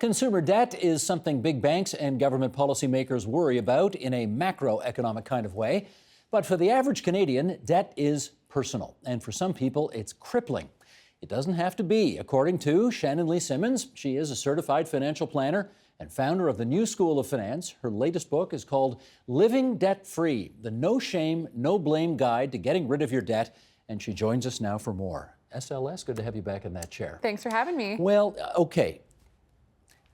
Consumer debt is something big banks and government policymakers worry about in a macroeconomic kind of way. But for the average Canadian, debt is personal. And for some people, it's crippling. It doesn't have to be, according to Shannon Lee Simmons. She is a certified financial planner and founder of the New School of Finance. Her latest book is called Living Debt-Free, the no shame, no blame guide to getting rid of your debt. And she joins us now for more. SLS, good to have you back in that chair. Thanks for having me. Well, okay.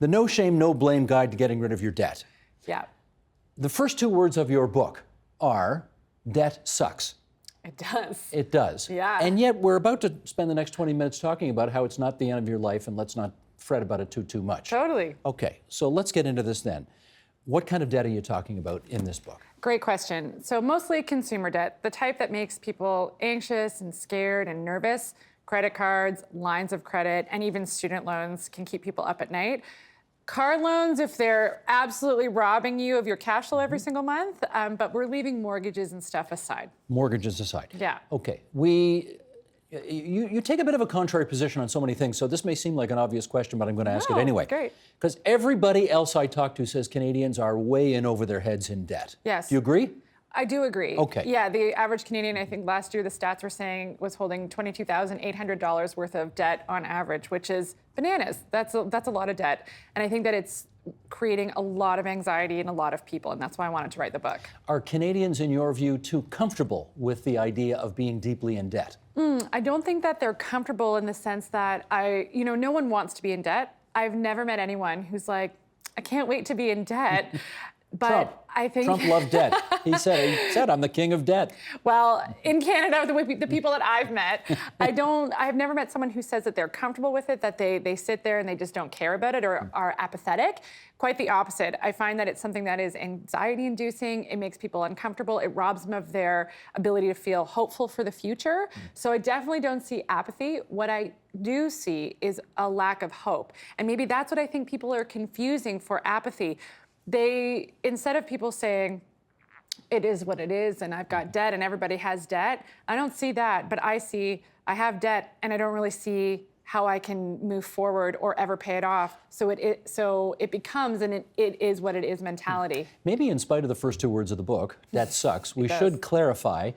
The no shame, no blame guide to getting rid of your debt. Yeah. The first two words of your book are debt sucks. It does. It does. Yeah. And yet we're about to spend the next 20 minutes talking about how it's not the end of your life and let's not fret about it too much. Totally. Okay, so let's get into this then. What kind of debt are you talking about in this book? Great question. So mostly consumer debt, the type that makes people anxious and scared and nervous. Credit cards, lines of credit, and even student loans can keep people up at night. Car loans, if they're absolutely robbing you of your cash flow every single month, but we're leaving mortgages and stuff aside. Mortgages aside. Yeah. Okay. You take a bit of a contrary position on so many things, so this may seem like an obvious question, but I'm going to ask it anyway. Great. Because everybody else I talk to says Canadians are way in over their heads in debt. Yes. Do you agree? I do agree. Okay. Yeah, the average Canadian, I think last year the stats were saying, was holding $22,800 worth of debt on average, which is bananas. That's a lot of debt. And I think that it's creating a lot of anxiety in a lot of people, and that's why I wanted to write the book. Are Canadians, in your view, too comfortable with the idea of being deeply in debt? I don't think that they're comfortable in the sense that no one wants to be in debt. I've never met anyone who's like, I can't wait to be in debt. But Trump. I think Trump loved debt. He said, I'm the king of debt. Well, in Canada, the people that I've met, I've never met someone who says that they're comfortable with it, that they sit there and they just don't care about it or are apathetic. Quite the opposite. I find that it's something that is anxiety inducing. It makes people uncomfortable. It robs them of their ability to feel hopeful for the future. So I definitely don't see apathy. What I do see is a lack of hope. And maybe that's what I think people are confusing for apathy. Instead of people saying, it is what it is, and I've got debt, and everybody has debt, I don't see that, but I have debt, and I don't really see how I can move forward or ever pay it off. So it becomes an it is what it is mentality. Maybe in spite of the first two words of the book, debt sucks, we should clarify,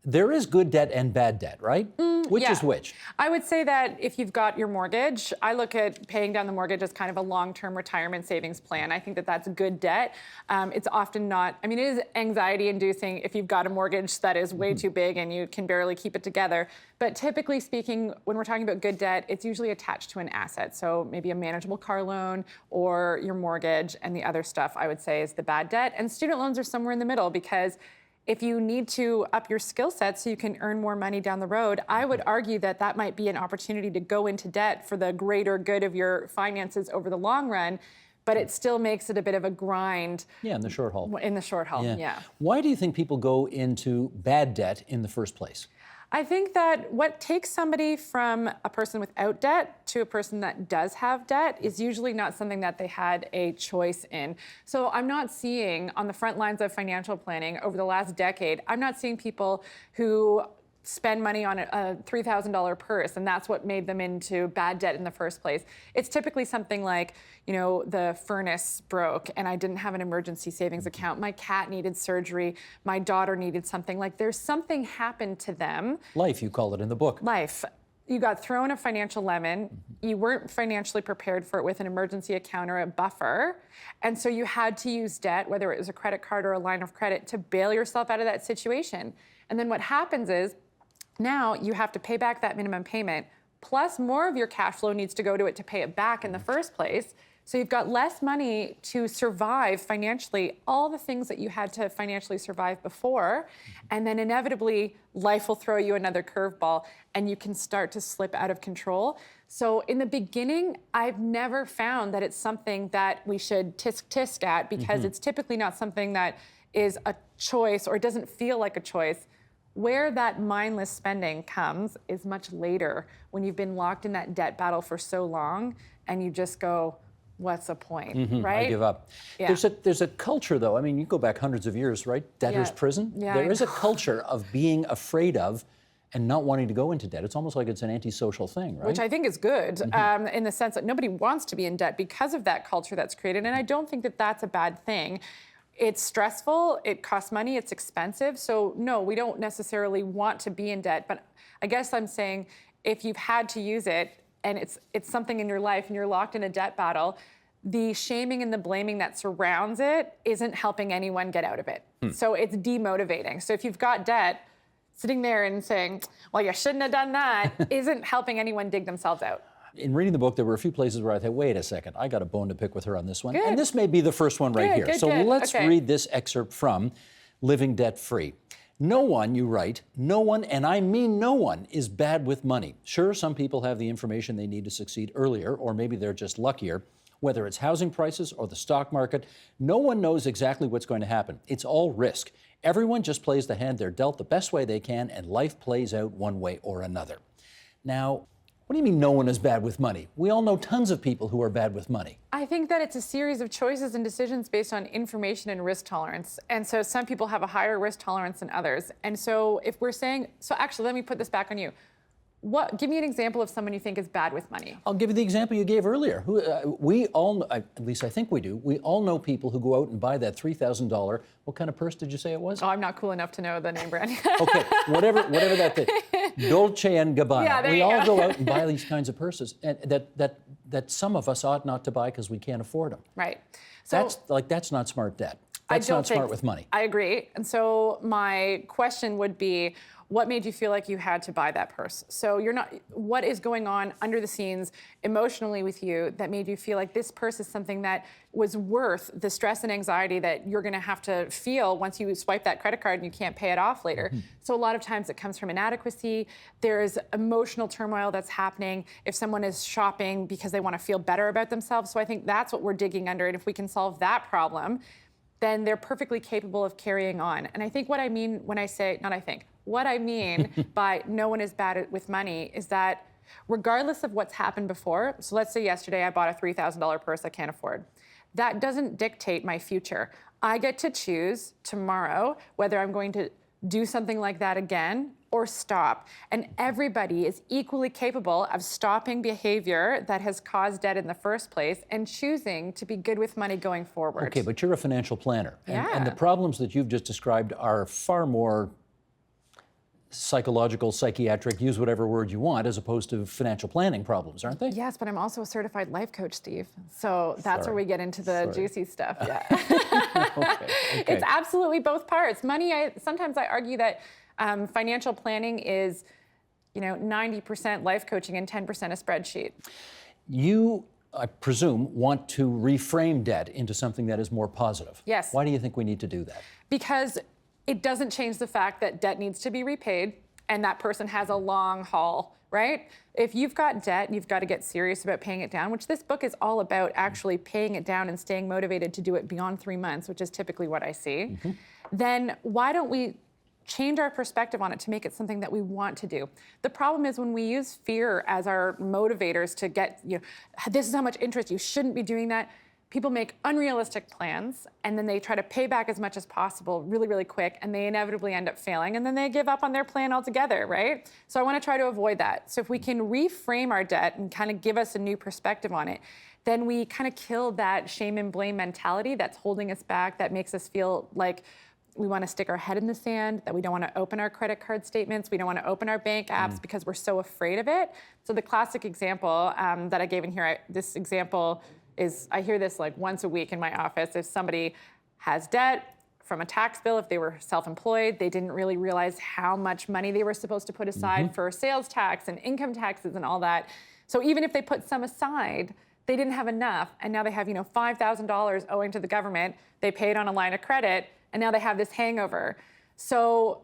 there is good debt and bad debt, right? Which is which? I would say that if you've got your mortgage, I look at paying down the mortgage as kind of a long-term retirement savings plan. I think that that's good debt. It's often not, it is anxiety-inducing if you've got a mortgage that is way too big and you can barely keep it together. But typically speaking, when we're talking about good debt, it's usually attached to an asset. So maybe a manageable car loan or your mortgage, and the other stuff I would say is the bad debt. And student loans are somewhere in the middle, because if you need to up your skill set so you can earn more money down the road, I would argue that that might be an opportunity to go into debt for the greater good of your finances over the long run, but it still makes it a bit of a grind. Yeah, in the short haul. In the short haul, yeah. Why do you think people go into bad debt in the first place? I think that what takes somebody from a person without debt to a person that does have debt is usually not something that they had a choice in. So I'm not seeing, on the front lines of financial planning over the last decade, I'm not seeing people who spend money on a $3,000 purse, and that's what made them into bad debt in the first place. It's typically something like, the furnace broke and I didn't have an emergency savings account. My cat needed surgery. My daughter needed something. Like, there's something happened to them. Life, you call it in the book. Life. You got thrown a financial lemon. You weren't financially prepared for it with an emergency account or a buffer. And so you had to use debt, whether it was a credit card or a line of credit, to bail yourself out of that situation. And then what happens is, now you have to pay back that minimum payment, plus more of your cash flow needs to go to it to pay it back in the first place. So you've got less money to survive financially, all the things that you had to financially survive before. And then inevitably, life will throw you another curveball and you can start to slip out of control. So in the beginning, I've never found that it's something that we should tisk at, because it's typically not something that is a choice, or it doesn't feel like a choice. Where that mindless spending comes is much later, when you've been locked in that debt battle for so long and you just go, what's the point, right? I give up. Yeah. There's a culture, though. You go back hundreds of years, right? Debtor's prison. Yeah, There is a culture of being afraid of and not wanting to go into debt. It's almost like it's an antisocial thing, right? Which I think is good in the sense that nobody wants to be in debt because of that culture that's created. And I don't think that that's a bad thing. It's stressful, it costs money, it's expensive. So no, we don't necessarily want to be in debt. But I guess I'm saying if you've had to use it and it's something in your life and you're locked in a debt battle, the shaming and the blaming that surrounds it isn't helping anyone get out of it. So it's demotivating. So if you've got debt, sitting there and saying, well, you shouldn't have done that, isn't helping anyone dig themselves out. In reading the book, there were a few places where I thought, wait a second, I got a bone to pick with her on this one. Good. And this may be the first one right here. So let's Okay. read this excerpt from Living Debt Free. No one, you write, no one, and I mean no one, is bad with money. Sure, some people have the information they need to succeed earlier, or maybe they're just luckier. Whether it's housing prices or the stock market, no one knows exactly what's going to happen. It's all risk. Everyone just plays the hand they're dealt the best way they can, and life plays out one way or another. Now, what do you mean no one is bad with money? We all know tons of people who are bad with money. I think that it's a series of choices and decisions based on information and risk tolerance. And so some people have a higher risk tolerance than others. And so if we're saying, so actually, let me put this back on you. Give me an example of someone you think is bad with money. I'll give you the example you gave earlier. We all, at least I think we do, we all know people who go out and buy that $3,000, what kind of purse did you say it was? Oh, I'm not cool enough to know the name brand. Okay, whatever that thing. Dolce and Gabbana. Yeah, there we you all go. go out and buy these kinds of purses, and that some of us ought not to buy because we can't afford them. Right. So That's not smart debt. That's not smart with money. I agree. And so my question would be, what made you feel like you had to buy that purse? So what is going on under the scenes emotionally with you that made you feel like this purse is something that was worth the stress and anxiety that you're gonna have to feel once you swipe that credit card and you can't pay it off later? So a lot of times it comes from inadequacy. There's emotional turmoil that's happening if someone is shopping because they wanna feel better about themselves. So I think that's what we're digging under. And if we can solve that problem, then they're perfectly capable of carrying on. And I think what I mean when I say, what I mean by no one is bad with money is that regardless of what's happened before, so let's say yesterday I bought a $3,000 purse I can't afford. That doesn't dictate my future. I get to choose tomorrow whether I'm going to do something like that again or stop. And everybody is equally capable of stopping behavior that has caused debt in the first place and choosing to be good with money going forward. Okay, but you're a financial planner. Yeah. And the problems that you've just described are far more psychological, psychiatric, use whatever word you want, as opposed to financial planning problems, aren't they? Yes, but I'm also a certified life coach, Steve. So that's where we get into the juicy stuff. Yeah. Okay. It's absolutely both parts. Money, sometimes I argue that financial planning is, 90% life coaching and 10% a spreadsheet. You, I presume, want to reframe debt into something that is more positive. Yes. Why do you think we need to do that? Because it doesn't change the fact that debt needs to be repaid and that person has a long haul, right? If you've got debt and you've got to get serious about paying it down, which this book is all about actually paying it down and staying motivated to do it beyond 3 months, which is typically what I see, then why don't we change our perspective on it to make it something that we want to do? The problem is when we use fear as our motivators to get, this is how much interest, you shouldn't be doing that. People make unrealistic plans and then they try to pay back as much as possible really, really quick, and they inevitably end up failing, and then they give up on their plan altogether, right? So I want to try to avoid that. So if we can reframe our debt and kind of give us a new perspective on it, then we kind of kill that shame and blame mentality that's holding us back, that makes us feel like we want to stick our head in the sand, that we don't want to open our credit card statements, we don't want to open our bank apps because we're so afraid of it. So the classic example that I gave in here, this example is, I hear this like once a week in my office. If somebody has debt from a tax bill, if they were self-employed, they didn't really realize how much money they were supposed to put aside for sales tax and income taxes and all that. So even if they put some aside, they didn't have enough, and now they have $5,000 owing to the government. They paid on a line of credit, and now they have this hangover. So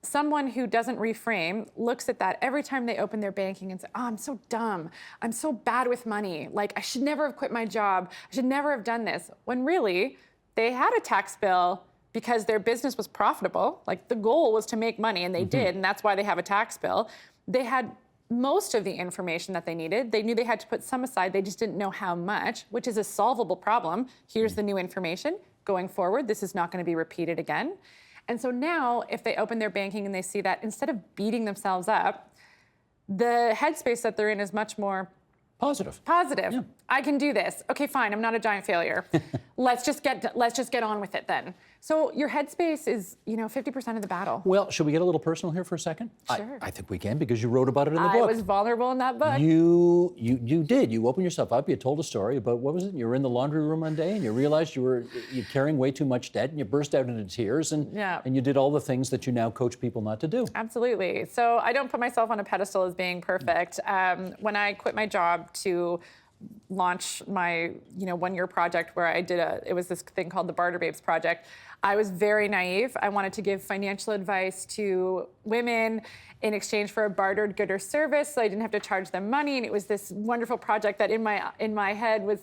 someone who doesn't reframe looks at that every time they open their banking and say, oh, I'm so dumb. I'm so bad with money. Like, I should never have quit my job. I should never have done this. When really, they had a tax bill because their business was profitable. Like, the goal was to make money, and they did, and that's why they have a tax bill. They had most of the information that they needed. They knew they had to put some aside. They just didn't know how much, which is a solvable problem. Here's the new information. Going forward, this is not going to be repeated again. And so now if they open their banking and they see that, instead of beating themselves up, the headspace that they're in is much more Positive. Yeah. I can do this. Okay, fine. I'm not a giant failure. Let's just get on with it then. So your headspace is, 50% of the battle. Well, should we get a little personal here for a second? Sure. I think we can, because you wrote about it in the book. I was vulnerable in that book. You did. You opened yourself up. You told a story about, what was it? You were in the laundry room one day and you realized you're carrying way too much debt, and you burst out into tears, and you did all the things that you now coach people not to do. Absolutely. So I don't put myself on a pedestal as being perfect. When I quit my job to launch my 1-year project where it was this thing called the Barter Babes Project, I was very naive. I wanted to give financial advice to women in exchange for a bartered good or service, so I didn't have to charge them money. And it was this wonderful project that in my head was,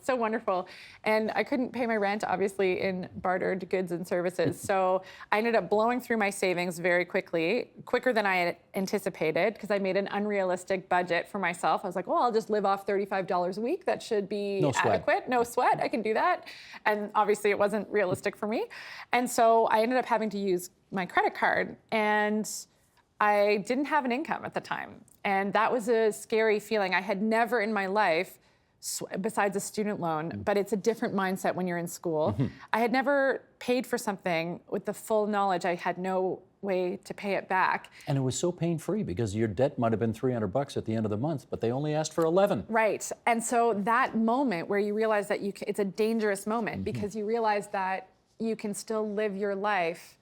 so wonderful. And I couldn't pay my rent, obviously, in bartered goods and services. So I ended up blowing through my savings very quickly, quicker than I had anticipated, because I made an unrealistic budget for myself. I was like, well, I'll just live off $35 a week. That should be adequate. No sweat. I can do that. And obviously it wasn't realistic for me. And so I ended up having to use my credit card, and I didn't have an income at the time. And that was a scary feeling. I had never in my life, besides a student loan, but it's a different mindset when you're in school. Mm-hmm. I had never paid for something with the full knowledge I had no way to pay it back. And it was so pain-free, because your debt might have been $300 at the end of the month, but they only asked for 11. Right. And so that moment where you realize that it's a dangerous moment, because you realize that you can still live your life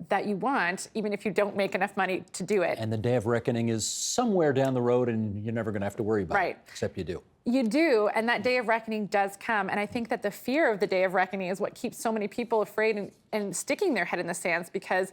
that you want, even if you don't make enough money to do it. And the day of reckoning is somewhere down the road, and you're never going to have to worry about it, except you do. You do, and that day of reckoning does come. And I think that the fear of the day of reckoning is what keeps so many people afraid and sticking their head in the sands, because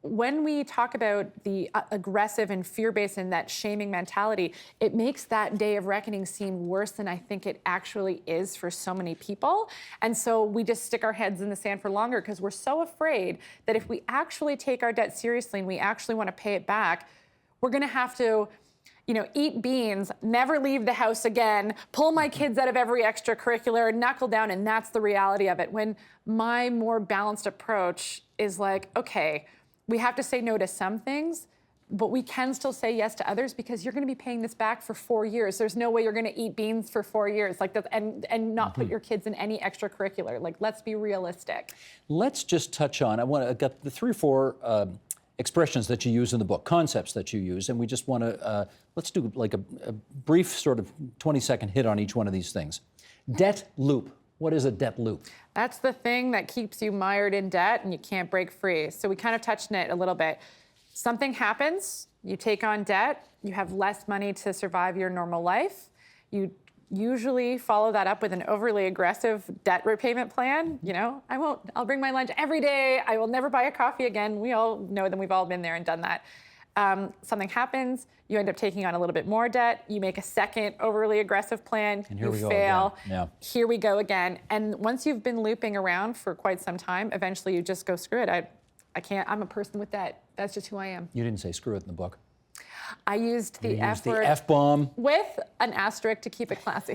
when we talk about the aggressive and fear-based and that shaming mentality, it makes that day of reckoning seem worse than I think it actually is for so many people. And so we just stick our heads in the sand for longer, because we're so afraid that if we actually take our debt seriously and we actually want to pay it back, we're going to have to eat beans, never leave the house again, pull my kids out of every extracurricular, knuckle down, and that's the reality of it. When my more balanced approach is like, okay, we have to say no to some things, but we can still say yes to others, because you're going to be paying this back for 4 years. There's no way you're going to eat beans for 4 years, like that, and not put your kids in any extracurricular. Like, let's be realistic. Let's just touch on, I got the 3 or 4 expressions that you use in the book, concepts that you use, and we just want to, let's do like a brief sort of 20-second hit on each one of these things. Debt loop. What is a debt loop? That's the thing that keeps you mired in debt and you can't break free. So we kind of touched on it a little bit. Something happens, you take on debt, you have less money to survive your normal life. You usually follow that up with an overly aggressive debt repayment plan. I'll bring my lunch every day. I will never buy a coffee again. We all know that. We've all been there and done that. Something happens, you end up taking on a little bit more debt, you make a second overly aggressive plan, and here you we go fail, again. Yeah. Here we go again. And once you've been looping around for quite some time, eventually you just go, screw it, I can't, I'm a person with debt. That's just who I am. You didn't say screw it in the book. I used the F word. The F-bomb. With an asterisk to keep it classy.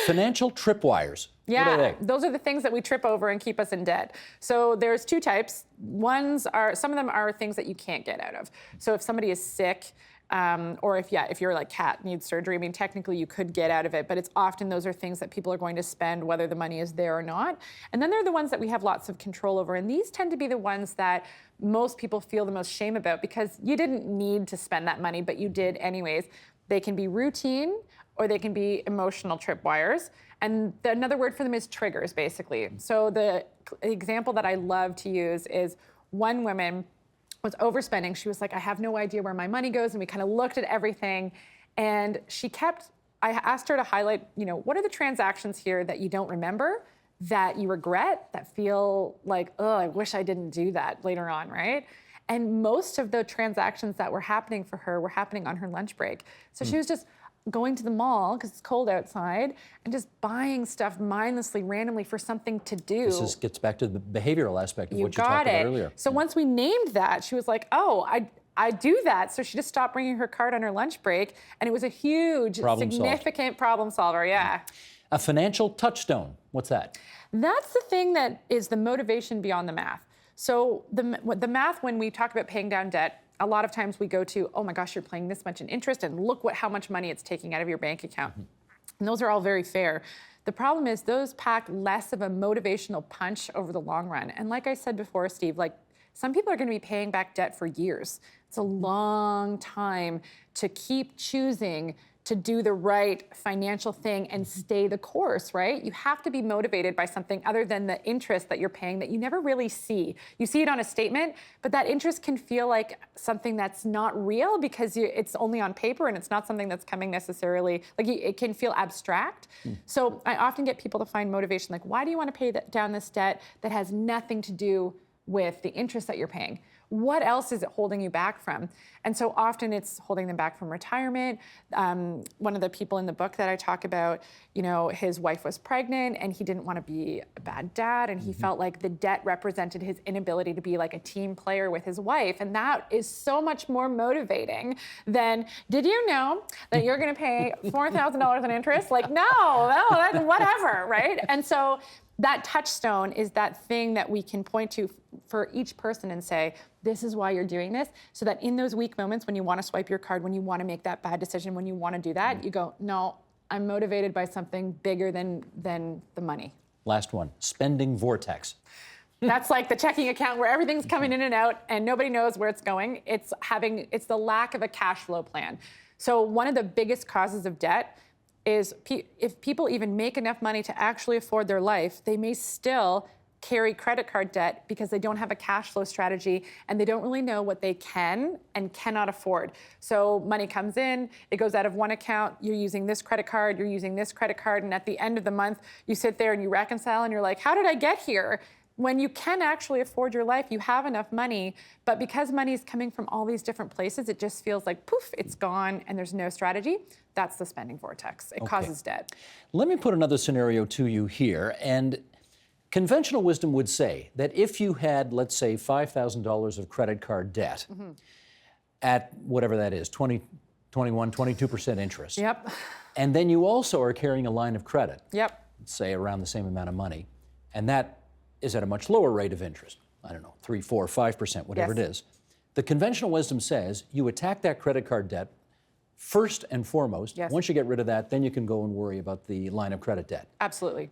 Financial tripwires. Yeah, what are they? Those are the things that we trip over and keep us in debt. So there's 2 types. Some of them are things that you can't get out of. So if somebody is sick, or if you're like Kat, needs surgery, I mean, technically you could get out of it, but it's often those are things that people are going to spend whether the money is there or not. And then there are the ones that we have lots of control over. And these tend to be the ones that most people feel the most shame about, because you didn't need to spend that money, but you did anyways. They can be routine, or they can be emotional tripwires. And another word for them is triggers, basically. So the example that I love to use is one woman was overspending. She was like, I have no idea where my money goes. And we kind of looked at everything. And I asked her to highlight, what are the transactions here that you don't remember, that you regret, that feel like, oh, I wish I didn't do that later on, right? And most of the transactions that were happening for her were happening on her lunch break. So she was just going to the mall because it's cold outside and just buying stuff mindlessly, randomly for something to do. This gets back to the behavioral aspect of what you talked about earlier. So once we named that, she was like, oh, I do that. So she just stopped bringing her card on her lunch break, and it was a huge, significant problem solver, yeah. A financial touchstone, what's that? That's the thing that is the motivation beyond the math. So the math, when we talk about paying down debt, a lot of times we go to, oh my gosh, you're paying this much in interest, and look how much money it's taking out of your bank account. And those are all very fair. The problem is those pack less of a motivational punch over the long run. And like I said before, Steve, like some people are going to be paying back debt for years. It's a long time to keep choosing to do the right financial thing and stay the course, right? You have to be motivated by something other than the interest that you're paying that you never really see. You see it on a statement, but that interest can feel like something that's not real because it's only on paper and it's not something that's coming necessarily, like it can feel abstract. So I often get people to find motivation, like, why do you want to pay down this debt that has nothing to do with the interest that you're paying? What else is it holding you back from? And so often it's holding them back from retirement. One of the people in the book that I talk about, his wife was pregnant and he didn't want to be a bad dad, and he felt like the debt represented his inability to be like a team player with his wife. And that is so much more motivating than, did you know that you're going to pay $4,000 in interest? Like, no, that's whatever, right? And so that touchstone is that thing that we can point to for each person and say, this is why you're doing this, so that in those weak moments when you want to swipe your card, when you want to make that bad decision, when you want to do that, you go, no, I'm motivated by something bigger than the money. Last one, spending vortex. That's like the checking account where everything's coming in and out and nobody knows where it's going. It's the lack of a cash flow plan. So one of the biggest causes of debt is if people even make enough money to actually afford their life, they may still carry credit card debt because they don't have a cash flow strategy and they don't really know what they can and cannot afford. So money comes in, it goes out of one account, you're using this credit card, you're using this credit card, and at the end of the month, you sit there and you reconcile and you're like, how did I get here? When you can actually afford your life, you have enough money, but because money is coming from all these different places, it just feels like poof, it's gone and there's no strategy. That's the spending vortex. It causes debt. Let me put another scenario to you here. And conventional wisdom would say that if you had, let's say, $5,000 of credit card debt at whatever that is, 20, 21, 22% interest. Yep. And then you also are carrying a line of credit. Yep. Say around the same amount of money. And that is at a much lower rate of interest. I don't know, 3, 4, 5%, whatever it is. The conventional wisdom says you attack that credit card debt first and foremost. Yes. Once you get rid of that, then you can go and worry about the line of credit debt. Absolutely.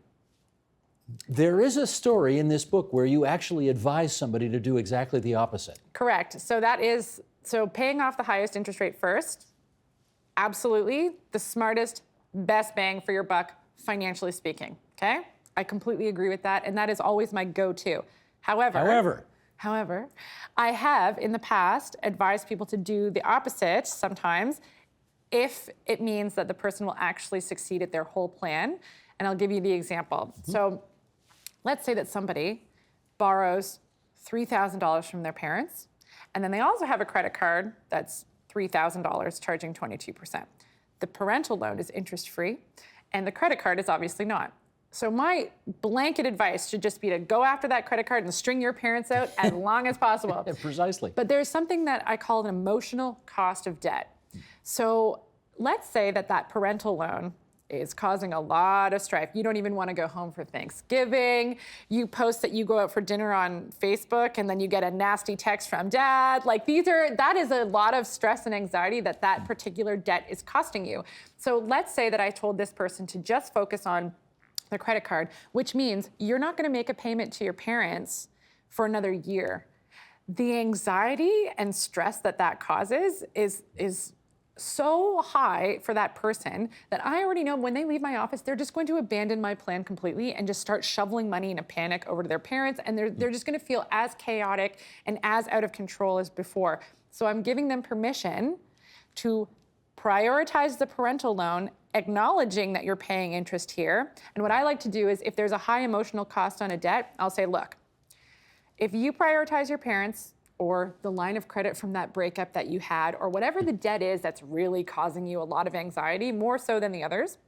There is a story in this book where you actually advise somebody to do exactly the opposite. Correct. So paying off the highest interest rate first, absolutely the smartest, best bang for your buck, financially speaking, okay? I completely agree with that, and that is always my go-to. However, I have in the past advised people to do the opposite sometimes if it means that the person will actually succeed at their whole plan. And I'll give you the example. So let's say that somebody borrows $3,000 from their parents, and then they also have a credit card that's $3,000 charging 22%. The parental loan is interest-free, and the credit card is obviously not. So my blanket advice should just be to go after that credit card and string your parents out as long as possible. Precisely. But there's something that I call an emotional cost of debt. So let's say that parental loan is causing a lot of strife. You don't even want to go home for Thanksgiving. You post that you go out for dinner on Facebook and then you get a nasty text from dad. Like that is a lot of stress and anxiety that particular debt is costing you. So let's say that I told this person to just focus on the credit card, which means you're not going to make a payment to your parents for another year. The anxiety and stress that causes is so high for that person that I already know when they leave my office, they're just going to abandon my plan completely and just start shoveling money in a panic over to their parents, and they're just going to feel as chaotic and as out of control as before. So I'm giving them permission to prioritize the parental loan, acknowledging that you're paying interest here. And what I like to do is if there's a high emotional cost on a debt, I'll say, look, if you prioritize your parents or the line of credit from that breakup that you had, or whatever the debt is that's really causing you a lot of anxiety, more so than the others,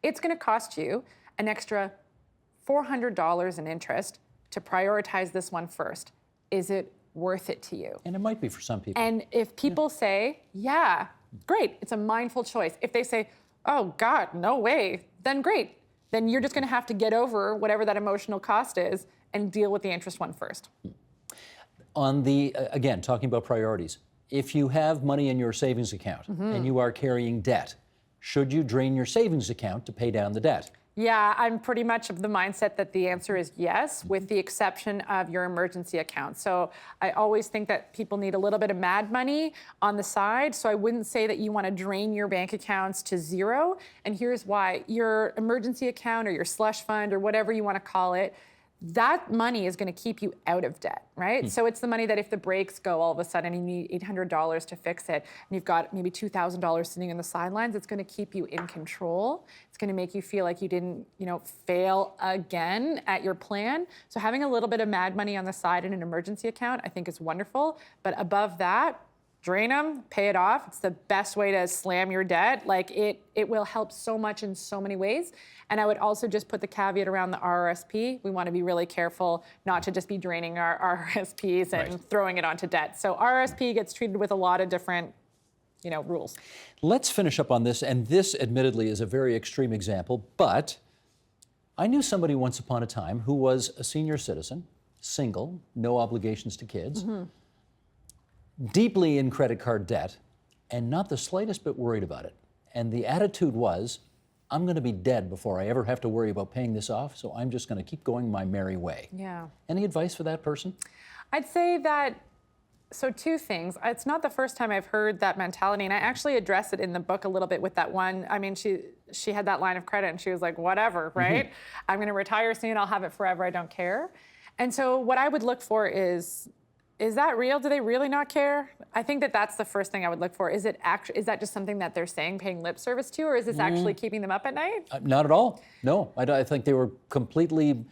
it's going to cost you an extra $400 in interest to prioritize this one first. Is it worth it to you? And it might be for some people. And if people say, yeah, great, it's a mindful choice. If they say, oh God, no way, then great. Then you're just going to have to get over whatever that emotional cost is and deal with the interest one first. On the, again, talking about priorities, if you have money in your savings account and you are carrying debt, should you drain your savings account to pay down the debt? Yeah, I'm pretty much of the mindset that the answer is yes, with the exception of your emergency account. So I always think that people need a little bit of mad money on the side. So I wouldn't say that you want to drain your bank accounts to zero. And here's why. Your emergency account or your slush fund or whatever you want to call it, that money is going to keep you out of debt, right? So it's the money that if the brakes go all of a sudden and you need $800 to fix it, and you've got maybe $2,000 sitting on the sidelines, it's going to keep you in control. It's going to make you feel like you didn't, fail again at your plan. So having a little bit of mad money on the side in an emergency account, I think is wonderful. But above that, drain them, pay it off. It's the best way to slam your debt. Like it will help so much in so many ways. And I would also just put the caveat around the RRSP. We want to be really careful not to just be draining our RRSPs and throwing it onto debt. So RRSP gets treated with a lot of different, rules. Let's finish up on this, and this admittedly is a very extreme example, but I knew somebody once upon a time who was a senior citizen, single, no obligations to kids, deeply in credit card debt, and not the slightest bit worried about it. And the attitude was, I'm going to be dead before I ever have to worry about paying this off, so I'm just going to keep going my merry way. Yeah. Any advice for that person? I'd say that, so two things. It's not the first time I've heard that mentality, and I actually address it in the book a little bit with that one. I mean, she had that line of credit, and she was like, whatever, right? I'm going to retire soon. I'll have it forever. I don't care. And so what I would look for is that real? Do they really not care? I think that that's the first thing I would look for. Is that just something that they're saying, paying lip service to, or is this actually keeping them up at night? Not at all. No, I think they were completely,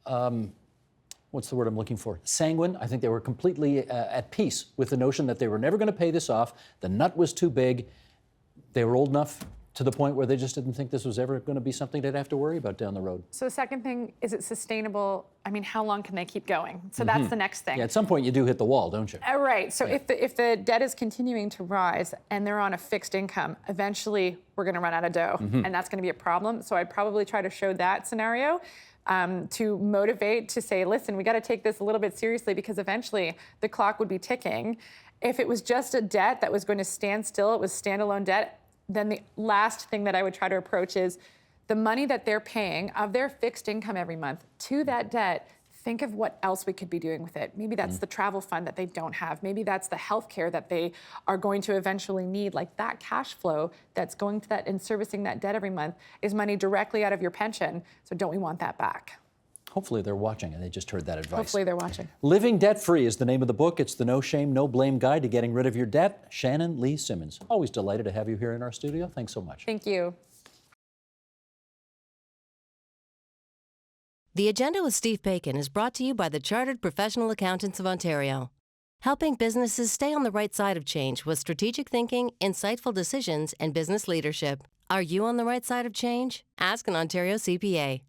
what's the word I'm looking for? Sanguine. I think they were completely at peace with the notion that they were never going to pay this off. The nut was too big. They were old enough to the point where they just didn't think this was ever going to be something they'd have to worry about down the road. So the second thing, is it sustainable? I mean, how long can they keep going? So that's the next thing. Yeah, at some point you do hit the wall, don't you? Right. So if the debt is continuing to rise and they're on a fixed income, eventually we're going to run out of dough, and that's going to be a problem. So I'd probably try to show that scenario to motivate, to say, listen, we got to take this a little bit seriously because eventually the clock would be ticking. If it was just a debt that was going to stand still, it was standalone debt, then the last thing that I would try to approach is the money that they're paying of their fixed income every month to that debt. Think of what else we could be doing with it. Maybe that's the travel fund that they don't have. Maybe that's the health care that they are going to eventually need. Like that cash flow that's going to that and servicing that debt every month is money directly out of your pension. So don't we want that back? Hopefully they're watching and they just heard that advice. Hopefully they're watching. Living Debt-Free is the name of the book. It's the no shame, no blame guide to getting rid of your debt. Shannon Lee Simmons. Always delighted to have you here in our studio. Thanks so much. Thank you. The Agenda with Steve Bacon is brought to you by the Chartered Professional Accountants of Ontario, helping businesses stay on the right side of change with strategic thinking, insightful decisions, and business leadership. Are you on the right side of change? Ask an Ontario CPA.